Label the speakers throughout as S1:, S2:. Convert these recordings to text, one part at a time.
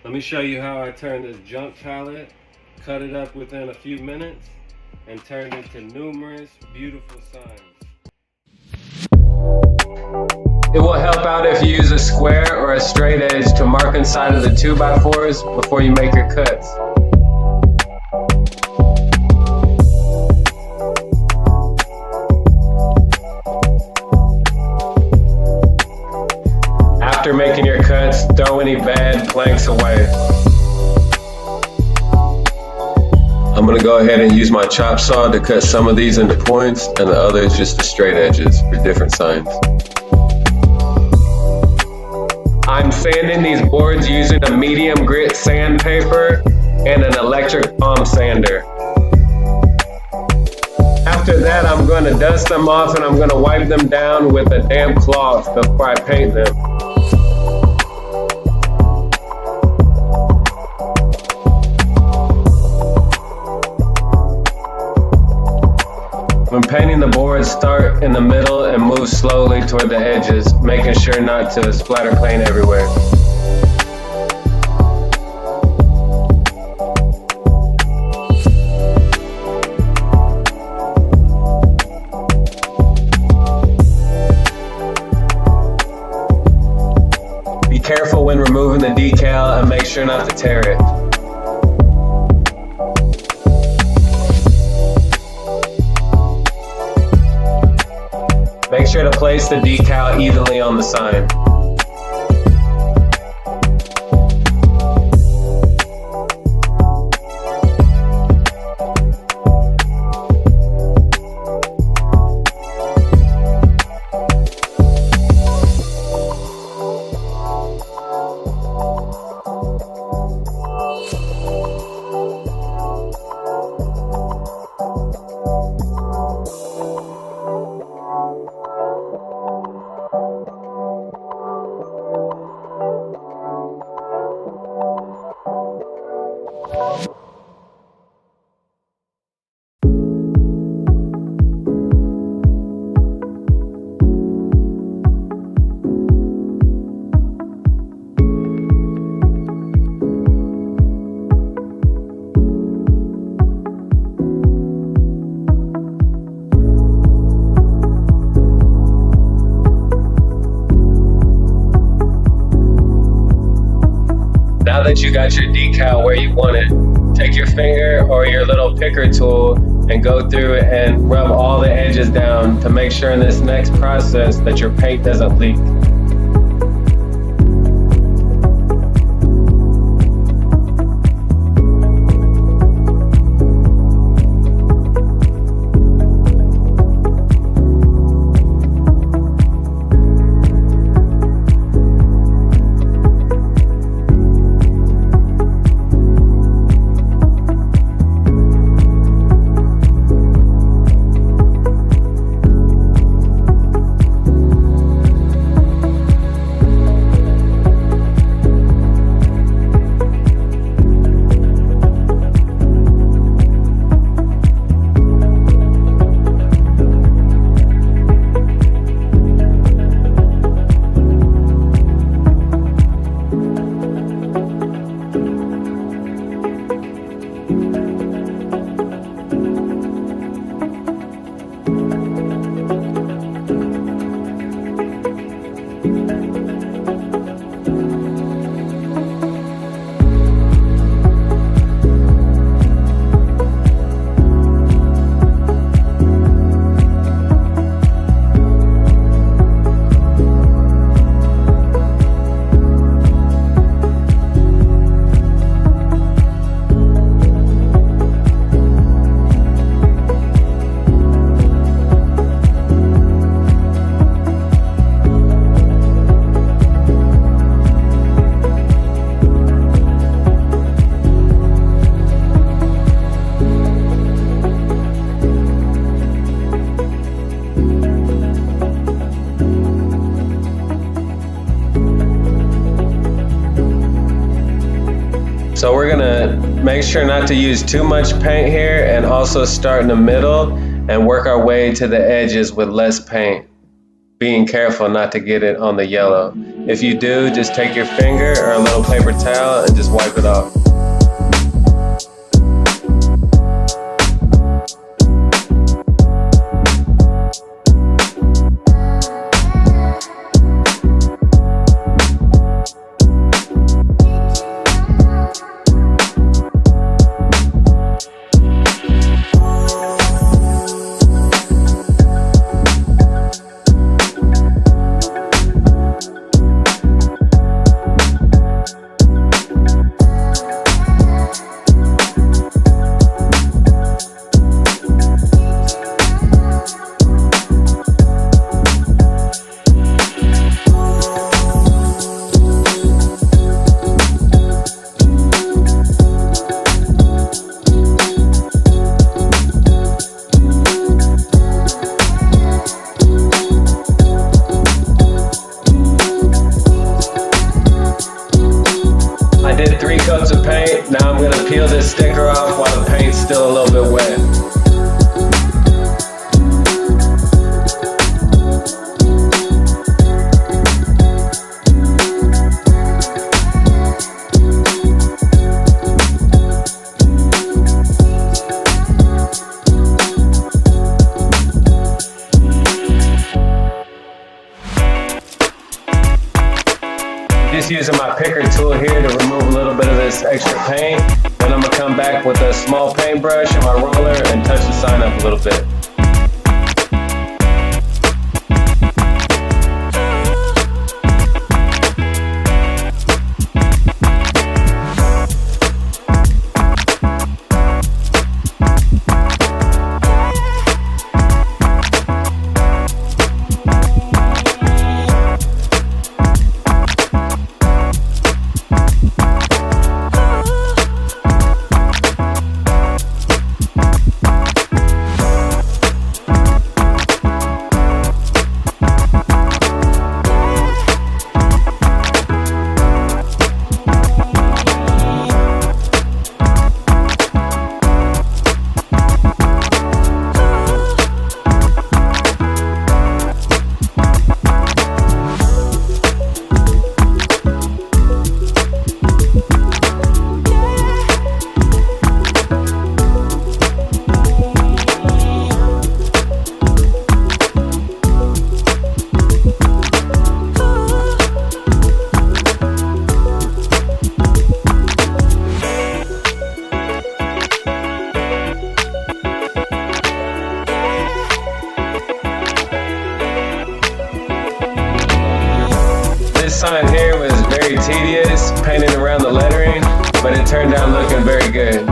S1: Let me show you how I turned this junk pallet, cut it up within a few minutes, and turned it to numerous beautiful signs. It will help out if you use a square or a straight edge to mark inside of the 2x4s before you make your cuts. After making your cuts, throw any bad planks away. I'm going to go ahead and use my chop saw to cut some of these into points and the others just to straight edges for different signs. I'm sanding these boards using a medium grit sandpaper and an electric palm sander. After that, I'm going to dust them off and I'm going to wipe them down with a damp cloth before I paint them. When painting the boards, start in the middle and move slowly toward the edges, making sure not to splatter paint everywhere. Be careful when removing the decal and make sure not to tear it. Make sure to place the decal evenly on the sign. Now that you got your decal where you want it, take your finger or your little picker tool and go through it and rub all the edges down to make sure in this next process that your paint doesn't leak. So we're gonna make sure not to use too much paint here and also start in the middle and work our way to the edges with less paint. being careful not to get it on the yellow. If you do, just take your finger or a little paper towel and just wipe it off. Now I'm going to peel this sticker off while the paint's still a little bit wet. Just using my picker tool here to remove a little bit of this extra paint. Then I'm going to come back with a small paintbrush and my roller and touch the sign up a little bit. This sign here was very tedious, painting around the lettering, but it turned out looking very good.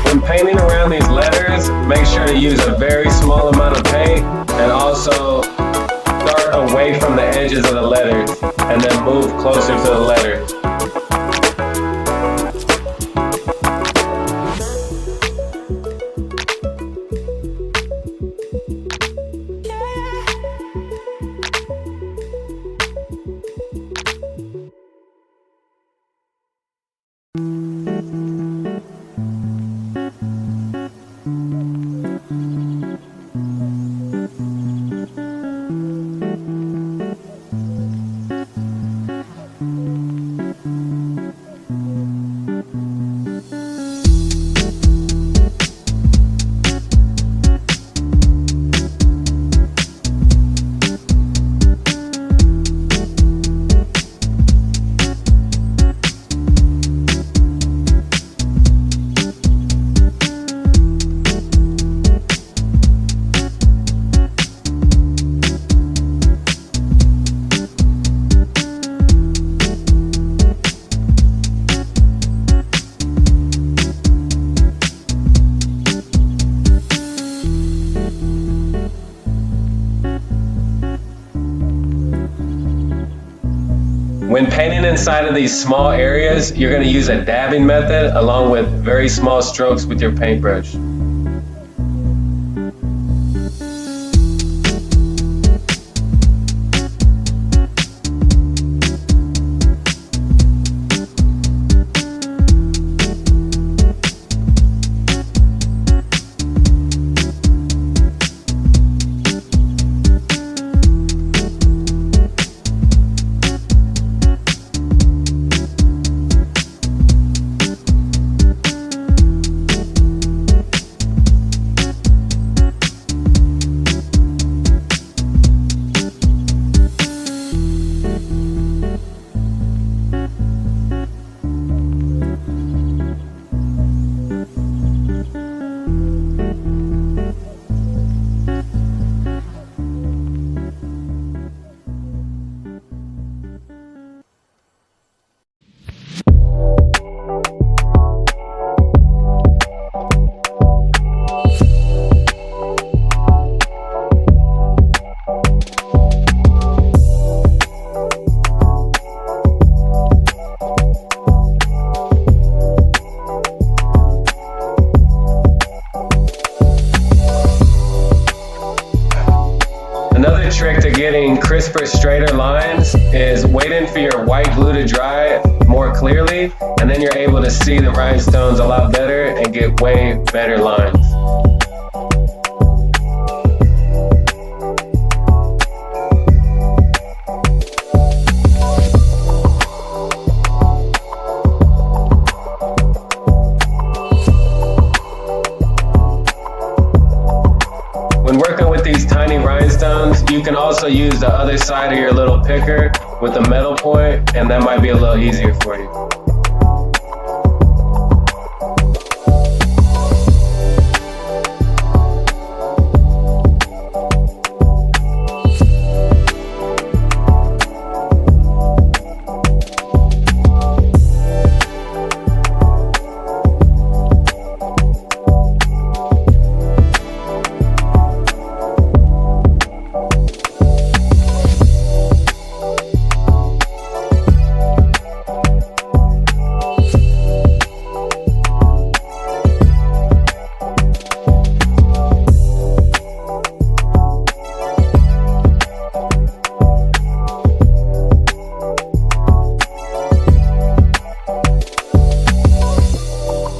S1: When painting around these letters, make sure to use a very small amount of paint and also start away from the edges of the letters and then move closer to the letters. When painting inside of these small areas, you're going to use a dabbing method along with very small strokes with your paintbrush. Another trick to getting crisper, straighter lines is waiting for your white glue to dry more clearly, and then you're able to see the rhinestones a lot better and get way better lines. When working with these tiny rhinestones, you can also use the other side of your little picker with the metal point, and that might be a little easier for you.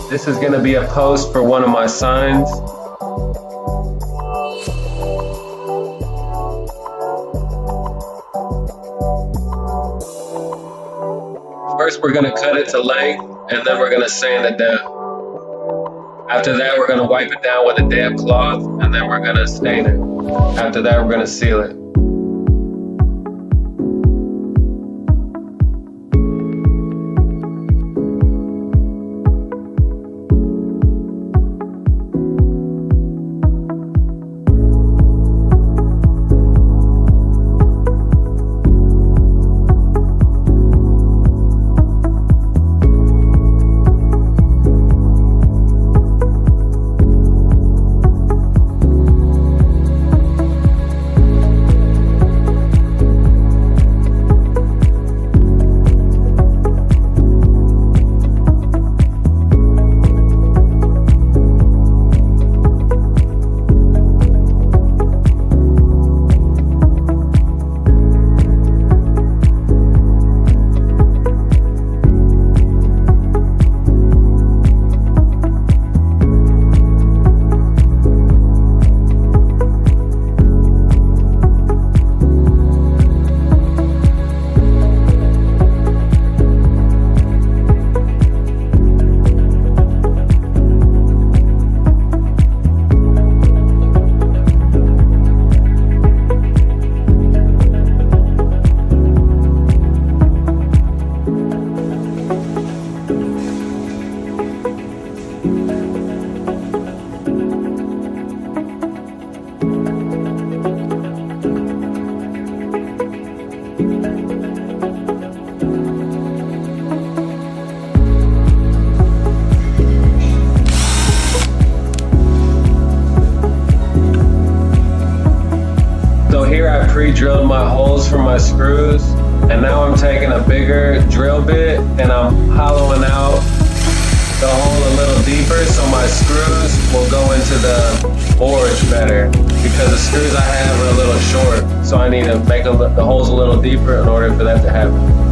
S1: This is going to be a post for one of my signs. First, we're going to cut it to length, and then we're going to sand it down. After that, we're going to wipe it down with a damp cloth, and then we're going to stain it. After that, we're going to seal it. Pre-drilled my holes for my screws, and now I'm taking a bigger drill bit and I'm hollowing out the hole a little deeper so my screws will go into the boards better, because the screws I have are a little short, so I need to make the holes a little deeper in order for that to happen.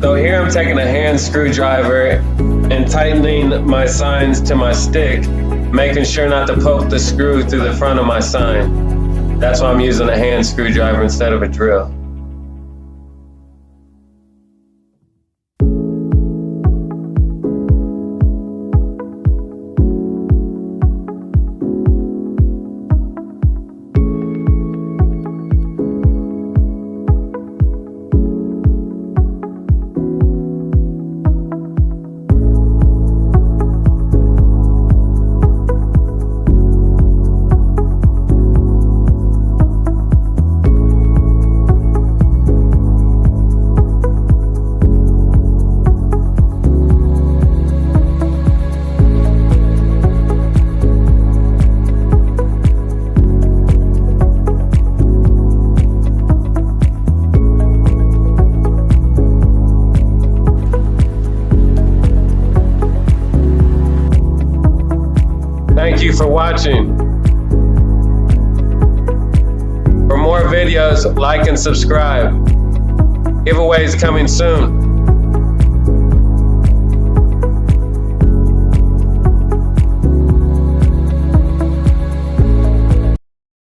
S1: So here I'm taking a hand screwdriver and tightening my signs to my stick, making sure not to poke the screw through the front of my sign. That's why I'm using a hand screwdriver instead of a drill. you for watching. For more videos, like and subscribe. Giveaways coming soon.